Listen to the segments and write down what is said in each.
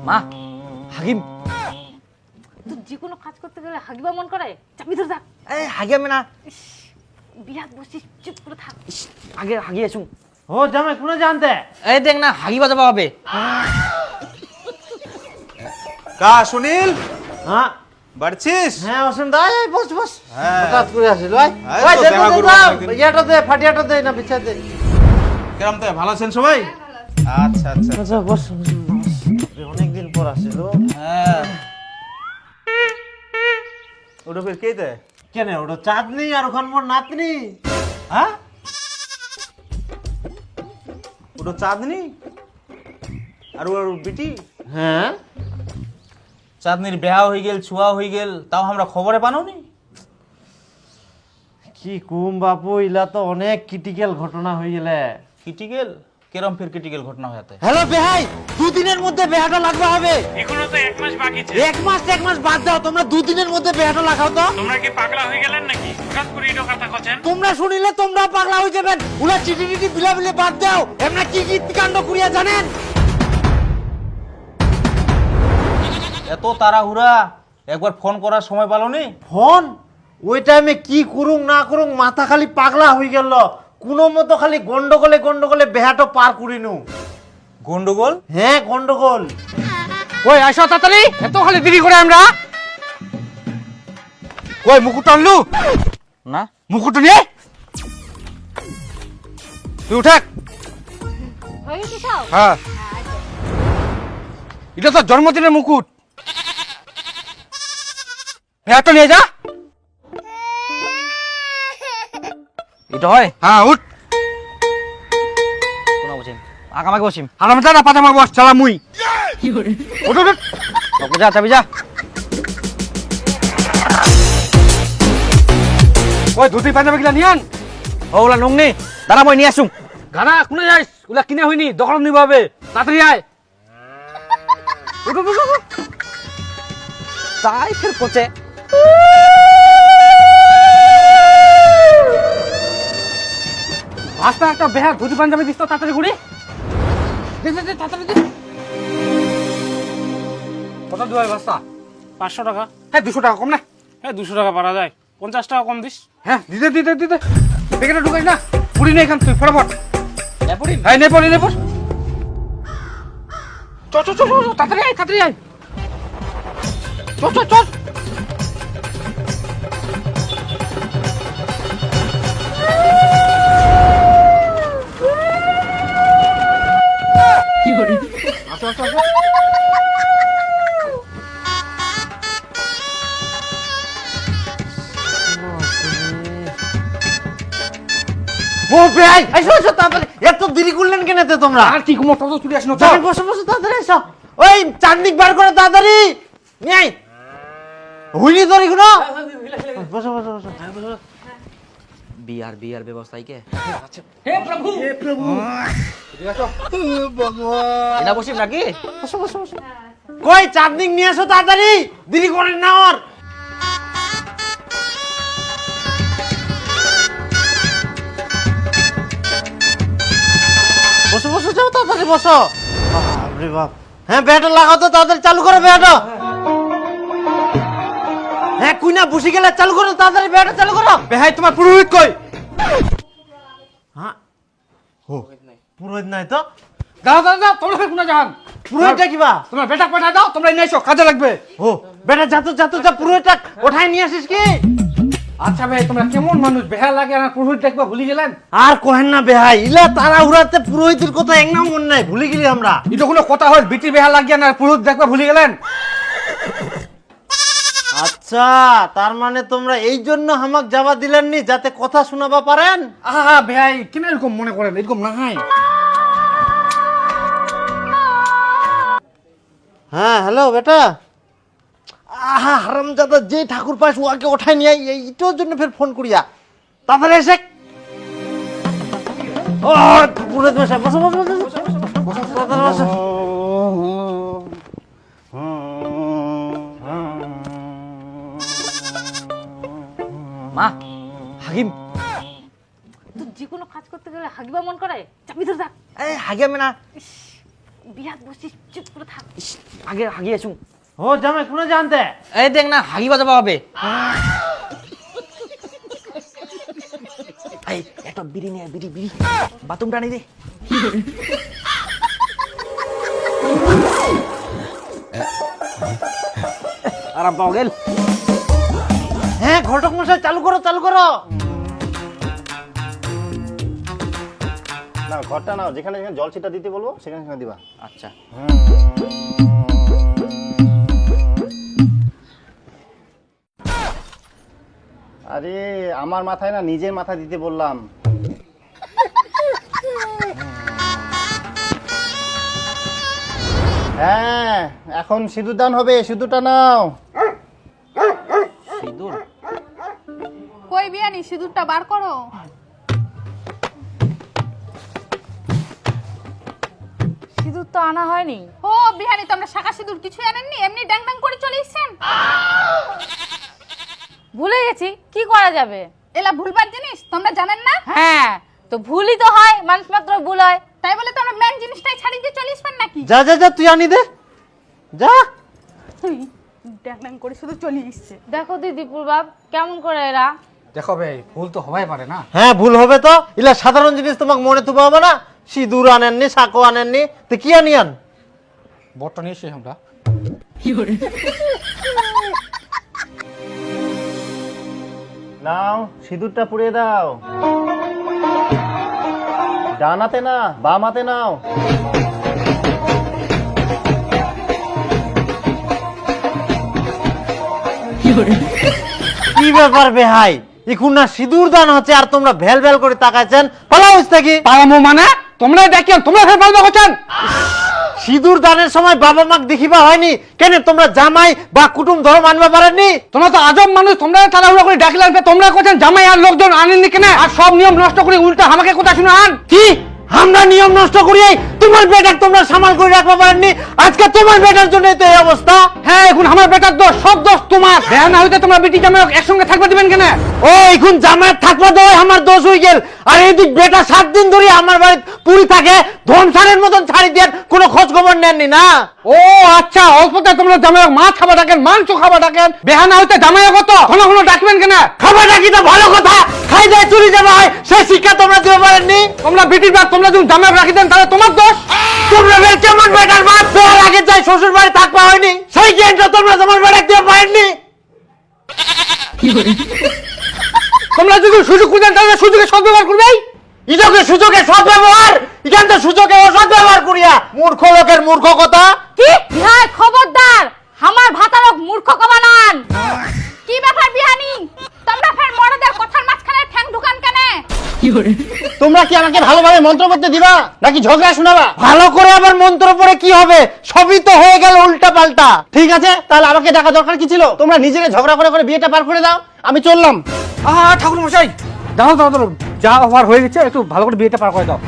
মা হাকিম তুই যে কোনো কাজ করতে গেলে হাগিবা মন করে, চাপি ধরে থাক। এই হাগিয়ামে না, বিরাট বসিস, চুপ করে থাক। আগে হাগিয়ে আসুন। ও জামাই কোনে জানতে এই দেখ না হাগি বাজাবা হবে। কা সুনীল হ্যাঁ বাড়ছিস? হ্যাঁ অসীম দা এই বস বস হ্যাঁ। হঠাৎ করে আসিল ভাই এই তো ভাই দে দেখা তো করবো দাও অনেকদিন। ইয়াটা দে ফাটিয়াটা দে না বিছা দে। কেমন তো ভালো আছেন সবাই? আচ্ছা আচ্ছা আচ্ছা বস অনেকদিন পর আসিল। হ্যাঁ ওটা ফের কে দে? কেন ওটা চাঁদনি আর ওখান মোর নাতনি। হ্যাঁ ওটা চাঁদনি আর ওর বিটি? হ্যাঁ চাঁদনির বিয়া হয়ে গেল, ছুয়া হয়ে গেল, তাও আমরা খবরে পানোনি। কি কুম বাপু ইলা তো অনেক ক্রিটিক্যাল ঘটনা হয়ে গেলে। ক্রিটিক্যাল কেরম ফের ক্রিটিক্যাল ঘটনা হয়েছে? হ্যালো বেহাই দুদিনের মধ্যে বেহাটা লাগবে হবে। এখনো তো 1 মাস বাকি আছে। এক মাস বাদ দাও, তোমরা দুদিনের মধ্যে বেহাটা লাগাও তো। তোমরা কি পাগলা হয়ে গেলেন নাকি? হঠাৎ করে এটা কথা কছেন। তোমরা শুনিলে তোমরা পাগলা হয়ে যাবেন। উলা চিঠি টিটি বিলাবিলে বাদ দাও, এমনা কি কি কাণ্ড করিয়া জানেন। এত তাড়াহুড়া, একবার ফোন করার সময় পালোনি? ফোন ওই টাইমে কি করুং না করুং মাথা খালি পাগলা হয়ে গেল। কোনো মতো খালি গন্ডগোলে গন্ডগোলে বেহাটো পার করিনু। গন্ডগোল? হ্যাঁ গন্ডগোল। ওই আসো তাড়াতাড়ি, এত খালি দেরি করে আমরা। ওই মুকুট আনলু না মুকুট নিয়ে তুই উঠাক। হয়ে গেছে সব? হ্যাঁ এটা তো জন্মদিনের মুকুট। বেহাটো নিয়ে যা। এটা হয় হ্যাঁ উঠ। কোন বসিম আগামাকে বসিম। আরাম যা না পাজামা বস চালা মুই। উঠ উঠ। ওকে যা চাবি যা। ওই ধুতি পাজামা গিলা নিয়ে আন। ওগুলা নুংনি দাঁড়া মই নিয়ে আসুন। গানা কোনে যাইস ওলা কিনে হইনি দখল নিবা হবে তাড়াতাড়ি আয়। উঠ উঠ উঠ। তাই ফের কোচে আস্তে একটা বেহা ধুতি পাঞ্জাবি দিস তো তাড়াতাড়ি ঘুরি। দে দে দে তাড়াতাড়ি দে। কত দুয়াই বাস্তা? 500 টাকা। হ্যাঁ 200 টাকা কম না? হ্যাঁ 200 টাকা পারা যায়। 50 টাকা কম দিস। হ্যাঁ দিতে দিতে দিতে বেকেটা ঢুকাই না পুরি নেই এখান তুই ফটাফট। নেপুরি হ্যাঁ নে পড়ি নে পড়। চ চ চ চ, তাড়াতাড়ি আয় তাড়াতাড়ি আয়। চ চ চ। আসো আসো আসো। ও ভাই আসো আসো তাড়াতাড়ি। এত দেরি করলেন কেন এতে তোমরা? আর কি কুমো তো চুরি আসনো তো। বসো বসো তাড়াতাড়ি এসো। ওই চাঁদনিক বার করে তাড়াতাড়ি। নিয়ে হইনি তোর এগুলো। বসো বসো বসো। বিয়ার ব্যবস্থাই কে এটা বসিম নাকি? বসো বসো বসো। কই চাঁদনিক নিয়ে আসো তাড়াতাড়ি, দেরি করেন না আর। বসো বসো যাও তাড়াতাড়ি বসো। বাপরে বাপ। হ্যাঁ ব্যাটা লাগাও তো তাড়াতাড়ি চালু করো ব্যাটা। হ্যাঁ কুইনা বসে গেলে চালু করো তাড়াতাড়ি ব্যাটা চালু করো। বেহাই তোমার পুরোহিত কই? হ্যাঁ ও পুরোহিত নাই তো? দাও দাও দাও তোমরা ফের কোনা জাহান পুরোহিতটা কিবা? তোমরা বেটা পাঠাই দাও তোমরা নিয়ে এসো কাজে লাগবে। ও বেটা যা যা পুরোহিতটা ওঠাই নিয়ে আসিস কি? আচ্ছা ভাই তোমরা কেমন মানুষ বেহা লাগে আর পুরোহিত দেখবা ভুলে গেলেন। আর কহেন না বেহাই ইলা তারা উড়াতে পুরোহিতের কথা একদম মন নাই, ভুলে গেলি আমরা। এটা কোনো কথা হয় বিটি বেহা লাগিয়ে না পুরোহিত দেখবা ভুলে গেলেন। আচ্ছা তার মানে তোমরা এই জন্য হামাক যাবা দিলেননি যাতে কথা শোনাবা পারেন। আহা ভাই কেন এরকম মনে করেন, এরকম না হয়। হ্যাঁ হ্যালো বেটা। আহা হারামজাদা যে ঠাকুর পাশ ওকে ওঠাই নিয়ে এইটার জন্য ফের ফোন করিয়া তাড়াতাড়ি এসে। ও পুরোহিত মশাই বসো বসো বসো বসো তাড়াতাড়ি বসো। মা হাকিম তুই যে কোনো কাজ করতে গেলে হাগিবা মন করে, চাপি ধরে থাক। এই হাগিয়ামে না, বিয়াত বসছিস, চুপ করে থাক। আগে হাগি আসুন। ও জামাই কোনে জানতে এই দেখ না হাগি বাজাবা হবে। এই একটা বিড়ি নিয়ে বিড়ি বিড়ি বাথরুমটা নিয়ে দে। আরাম পাও গেল। হ্যাঁ ঘটক মশাই চালু করো চালু করো। না ঘরটা নাও, যেখানে যেখানে জল ছিটা দিতে বলবো সেখানে সেখানে দিবা। আচ্ছা আরে আমার মাথায় না, নিজের মাথা দিতে বললাম। হ্যাঁ এখন সিঁদুর দান হবে, সিঁদুরটা নাও। সিঁদুর কই বিয়ানি সিঁদুরটা বার করো। সিঁদুর তো আনা হয়নি। ও বিহানি তোমরা শাখা সিঁদুর কিছু আনেননি, এমনি ড্যাং ড্যাং করে চলে এসেছেন। ভুলে গেছি, কি করা যাবে? এলা ভুলবার জিনিস তোমরা জানেন না? হ্যাঁ, তো ভুলই তো হয়, মানুষ মাত্র ভুল হয়। তাই বলে তোমরা মেন জিনিসটাই ছাড়িয়ে দিয়ে চলে আসবেন নাকি? যা যা যা তুই আনি দে যা। ড্যাং ড্যাং করে শুধু চলে এসছে। দেখো দিদিপুর বাপ কেমন করে এরা। দেখো ভাই ভুল তো হবাই পারে না। হ্যাঁ ভুল হবে তো, ইলা সাধারণ জিনিস তোমাকে মনে তুবা হবে না। সিঁদুর আনেননি, সাঁকো আনেননি, তো কি আনিয়ান? বটটা নিয়ে এসে আমরা নাও সিঁদুরটা পুড়িয়ে দাও। ডান হাতে না, বাম হাতে নাও। কি ব্যাপার বেহাই, এখন না সিঁদুর দান হচ্ছে আর তোমরা ভ্যাল ভ্যাল করে তাকাইছেন? পালাও থাকি। পারামো মানে তোমরা দেখিয়ান, তোমরা ফের বলবা করছেন। সিঁদুর দানের সময় বাবা মাকে দেখিবা হয়নি কেন? তোমরা জামাই বা কুটুম ধর্ম আনবা পারেননি? তোমরা তো আজব মানুষ, তোমরা তাড়াহুড়ো করে ডাকলেন, তোমরা করছেন জামাই আর লোকজন আনেননি কেন? আর সব নিয়ম নষ্ট করে উল্টা আমাকে কথা শুনে আন। কি আমরা নিয়ম নষ্ট করি? তোমার বেটার তোমরা সামাল করে রাখবা পারেননি, আজকে তোমার বেটার জন্য তো এই অবস্থা। হ্যাঁ এখন আমার বেটার দোষ, সব দোষ তোমার। বেয়া না হইতে তোমরা বেটি জামাই একসঙ্গে থাকবে দিবেন কেন? ও এখন জামাই থাকবা তো আমার দোষ হয়ে গেল, আর এইদিক বেটা 7 দিন ধরে আমার বাড়িতে পুরি থাকে, ধনসারের মতন ছাড়ি দেন, কোনো খোঁজ খবর নেননি না। ও আচ্ছা, অল্পতে তোমরা জামাই মাছ খাবার ডাকেন, মাংস খাবার ডাকেন, বেহা না হইতে জামাই কত ঘন ঘন ডাকবেন কেন? খাবারটা কি তো ভালো কথা, খাই দেয় চুরি যাবা হয়, সেই শিক্ষা তোমরা দিতে পারেননি। তোমরা বেটির বাদ, তোমরা যদি জামাই রাখি দেন তাহলে তোমার দোষ। তোমরা বেশ কেমন বেটার বাদ, বেয়ার আগে যাই শ্বশুর বাড়ি থাকবা হয়নি, সেই জ্ঞানটা তোমরা তোমার বেটা দিতে পারেননি। তোমরা যদি সুযোগ খুঁজেন তাহলে সুযোগে সদ্ব্যবহার করবে। ইজকে সুযোগে সৎ ব্যবহার, এখান তো সুযোগে অসৎ ব্যবহার করিয়া মূর্খ লোকের মূর্খ কথা। কি বিহাই, খবরদার আমার ভাতারক মূর্খ কবানান। কি ব্যাপার বিহানি, তোমরা ফের মরদের কথার মাঝখানে ঠ্যাং ঢুকান কেন? তোমরা কি আমাকে ভালোভাবে মন্ত্র করতে দিবা নাকি ঝগড়া শোনাবা? ভালো করে আবার মন্ত্র পড়ে কি হবে, সবই তো হয়ে গেল উল্টা পাল্টা। ঠিক আছে, তাহলে আমাকে ডাকা দরকার কি ছিল? তোমরা নিজেরা ঝগড়া করে করে বিয়েটা পার করে দাও, আমি চললাম। ঠাকুর মশাই দাঁড়াও দাঁড়াও দাঁড়াও, যা অফার হয়ে গেছে একটু ভালো করে বিয়েটা পার করে দাও।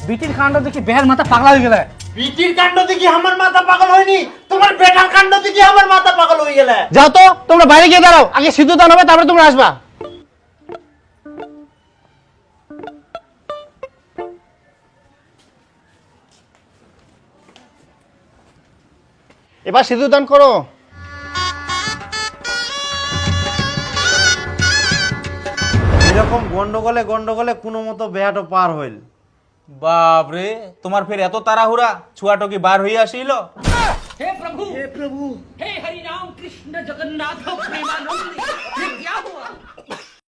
বিটির কাণ্ড দেখি বেহার মাথা পাগলা হয়ে গেলে। বিটির কাণ্ড দেখি আমার মাথা পাগল হয়নি, তোমার বেটার কাণ্ড দেখি আমার মাথা পাগল হয়ে গেলে। যাও তো, তোমরা বাইরে গিয়ে দাঁড়াও, আগে সিঁদুর দান হবে তারপরে তোমরা আসবা। এবার সিঁদুর দান করো। এরকম গন্ডগোলে গন্ডগোলে কোনো মতো বেহাটো পার হইল। বাপ রে, তোমার ফের এত তাড়াহুড়া, ছুয়াটো কি বার হইয়া আসিল? हे प्रभु हे हरि राम कृष्ण जगन्नाथ प्रेमानंद